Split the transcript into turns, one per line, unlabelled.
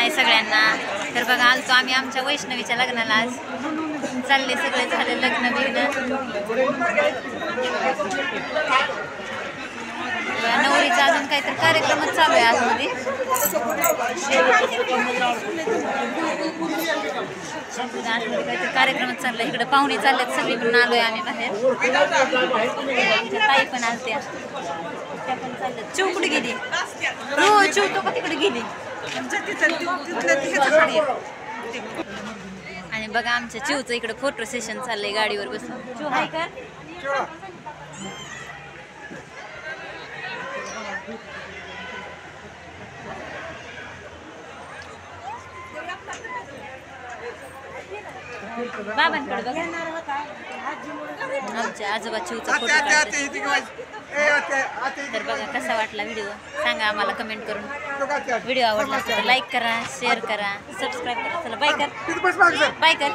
आहे सगळ्यांना. तर बघा आलतो आम्ही आमच्या वैष्णवीच्या लग्नाला. आज चालले सगळे, झाले लग्न बिग्न. नवरीचा अजून काहीतरी कार्यक्रमच चालू आहे आतमध्ये. काहीतरी कार्यक्रमच चाललाय. इकडे पाहुणे चाललेत सगळी, म्हणून आलोय आम्ही बाहेर. आमच्या ताई पण आलत्या, त्या पण चालल्यात. चिव कुठे गेली? हो चिव तो का तिकडे गेली. आणि बघा आमच्या चिवचं इकडे फोटो सेशन चाललंय गाडीवर बसून. चिव हाय का? बाबांकडे बघा आमच्या आजोबा चिवचा फोटो काढतात. तर बघा कसा वाटला व्हिडिओ सांगा आम्हाला कमेंट करून. व्हिडिओ आवडला तर लाईक करा, शेअर करा, सबस्क्राईब करा. चला बाय कर, बाय कर.